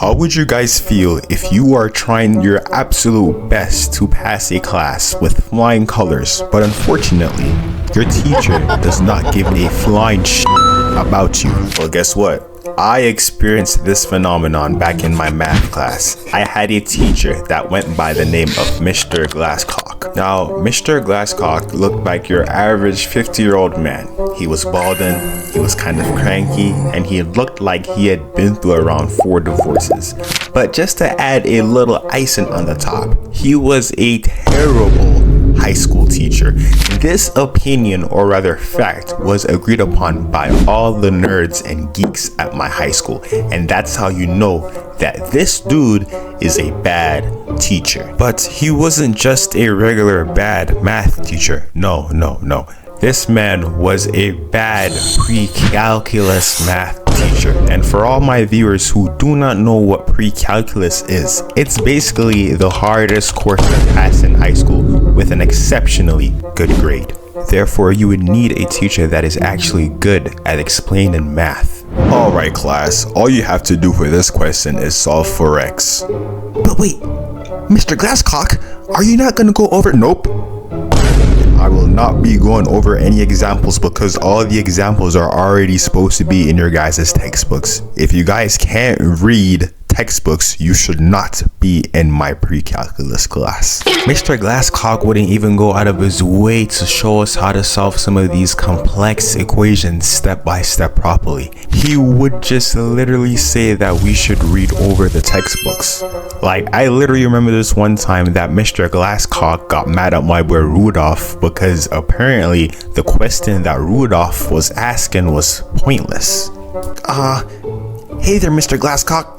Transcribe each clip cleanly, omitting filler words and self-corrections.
How would you guys feel if you are trying your absolute best to pass a class with flying colors, but unfortunately, your teacher does not give a flying about you? Well, guess what? I experienced this phenomenon back in my math class. I had a teacher that went by the name of Mr. Glasscock. Now, Mr. Glasscock looked like your average 50-year-old man. He was balding, he was kind of cranky, and he looked like he had been through around 4 divorces. But just to add a little icing on the top, he was a terrible high school teacher. This opinion, or rather fact, was agreed upon by all the nerds and geeks at my high school, and that's how you know that this dude is a bad teacher. But he wasn't just a regular bad math teacher. No. This man was a bad pre-calculus math teacher. And for all my viewers who do not know what pre-calculus is, it's basically the hardest course to pass in high school with an exceptionally good grade. Therefore, you would need a teacher that is actually good at explaining math. Alright class, all you have to do for this question is solve for x. But wait, Mr. Glasscock, are you not gonna go over? Nope. I will not be going over any examples because all the examples are already supposed to be in your guys' textbooks. If you guys can't read textbooks, you should not be in my pre-calculus class. Mr. Glasscock wouldn't even go out of his way to show us how to solve some of these complex equations step by step properly. He would just literally say that we should read over the textbooks. Like, I literally remember this one time that Mr. Glasscock got mad at my boy Rudolph because apparently the question that Rudolph was asking was pointless. Hey there, Mr. Glasscock.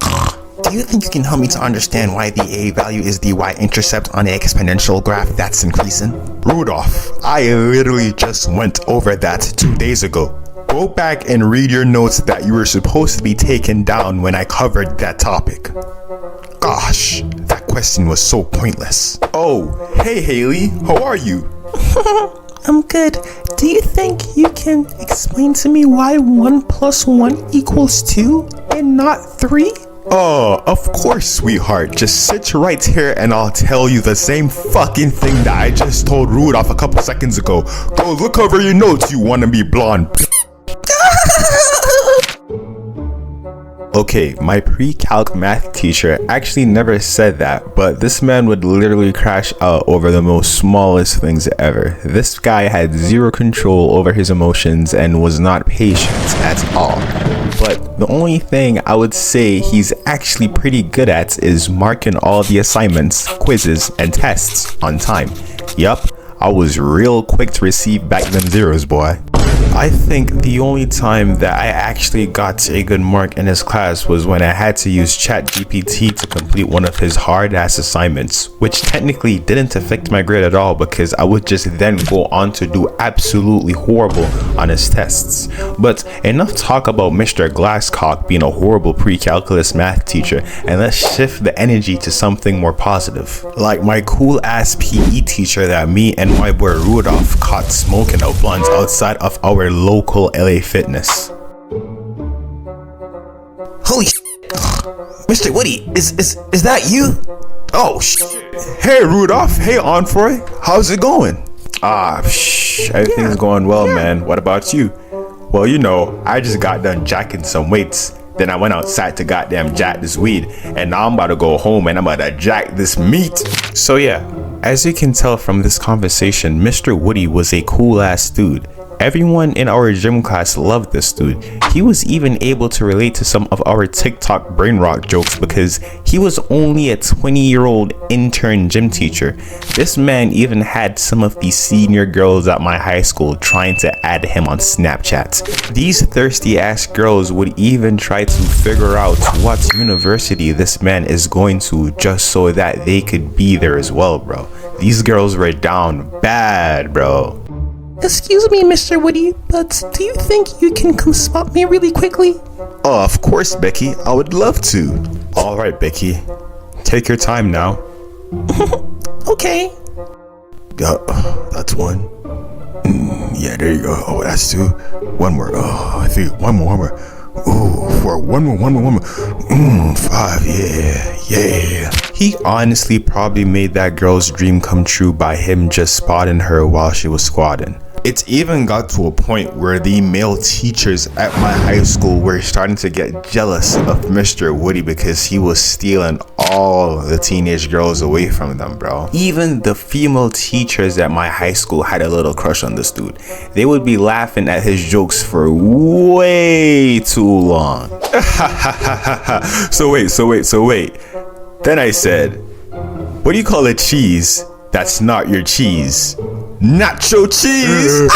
Do you think you can help me to understand why the A value is the y-intercept on the exponential graph that's increasing? Rudolph, I literally just went over that 2 days ago. Go back and read your notes that you were supposed to be taking down when I covered that topic. Gosh, that question was so pointless. Oh, hey Haley, how are you? I'm good. Do you think you can explain to me why 1 + 1 = 2 and not 3? Oh, of course, sweetheart. Just sit right here and I'll tell you the same fucking thing that I just told Rudolph a couple seconds ago. Go look over your notes, you wanna be blonde. Okay, my pre-calc math teacher actually never said that, but this man would literally crash out over the most smallest things ever. This guy had zero control over his emotions and was not patient at all. But the only thing I would say he's actually pretty good at is marking all the assignments, quizzes, and tests on time. Yup, I was real quick to receive back them zeros, boy. I think the only time that I actually got a good mark in his class was when I had to use ChatGPT to complete one of his hard-ass assignments, which technically didn't affect my grade at all because I would just then go on to do absolutely horrible on his tests. But enough talk about Mr. Glasscock being a horrible pre-calculus math teacher, and let's shift the energy to something more positive. Like my cool-ass PE teacher that me and my boy Rudolph caught smoking a blunt outside of our local LA Fitness. Holy Mr. Woody, is that you? Oh Hey Rudolph, hey Onfroy, how's it going? Everything's going well, man. What about you? Well, you know, I just got done jacking some weights. Then I went outside to goddamn jack this weed, and now I'm about to go home and I'm about to jack this meat. So yeah, as you can tell from this conversation, Mr. Woody was a cool ass dude. Everyone in our gym class loved this dude. He was even able to relate to some of our TikTok brain rock jokes because he was only a 20-year-old intern gym teacher. This man even had some of the senior girls at my high school trying to add him on Snapchat. These thirsty ass girls would even try to figure out what university this man is going to just so that they could be there as well, bro. These girls were down bad, bro. Excuse me, Mr. Woody, but do you think you can come spot me really quickly? Oh, of course, Becky. I would love to. All right, Becky. Take your time now. Okay. That's 1. Yeah, there you go. Oh, that's 2. 1 more. Oh, I think one more. Ooh, for one more. 5, yeah. He honestly probably made that girl's dream come true by him just spotting her while she was squatting. It's even got to a point where the male teachers at my high school were starting to get jealous of Mr. Woody because he was stealing all the teenage girls away from them, bro. Even the female teachers at my high school had a little crush on this dude. They would be laughing at his jokes for way too long. So wait. Then I said, what do you call a cheese that's not your cheese? Nacho cheese.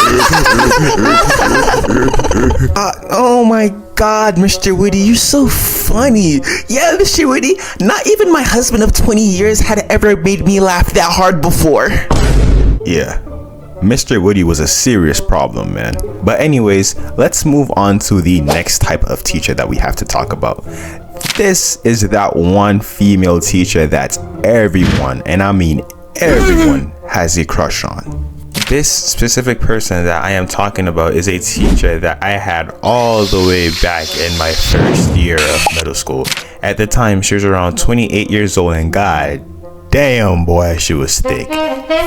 Oh my God, Mr. Woody, you're so funny. Yeah, Mr. Woody, not even my husband of 20 years had ever made me laugh that hard before. Yeah, Mr. Woody was a serious problem, man. But anyways, let's move on to the next type of teacher that we have to talk about. This is that one female teacher that everyone, and I mean everyone, has a crush on. This specific person that I am talking about is a teacher that I had all the way back in my first year of middle school. At the time, she was around 28 years old, and god damn, boy, she was thick.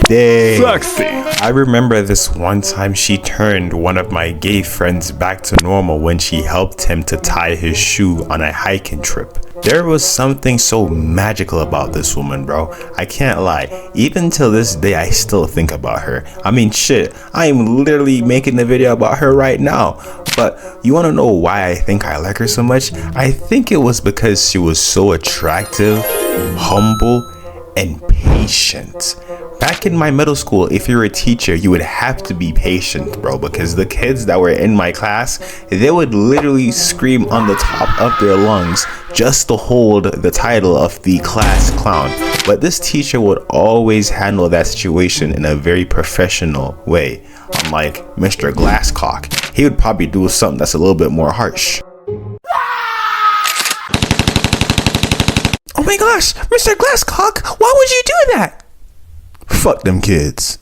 Sexy. I remember this one time she turned one of my gay friends back to normal when she helped him to tie his shoe on a hiking trip. There was something so magical about this woman, bro. I can't lie. Even till this day, I still think about her. I mean, shit, I am literally making a video about her right now. But you want to know why I think I like her so much? I think it was because she was so attractive, humble, and patient. Back in my middle school, if you're a teacher, you would have to be patient, bro, because the kids that were in my class, they would literally scream on the top of their lungs just to hold the title of the class clown. But this teacher would always handle that situation in a very professional way. Unlike Mr. Glasscock, he would probably do something that's a little bit more harsh. Oh my gosh, Mr. Glasscock, why would you do that? Fuck them kids.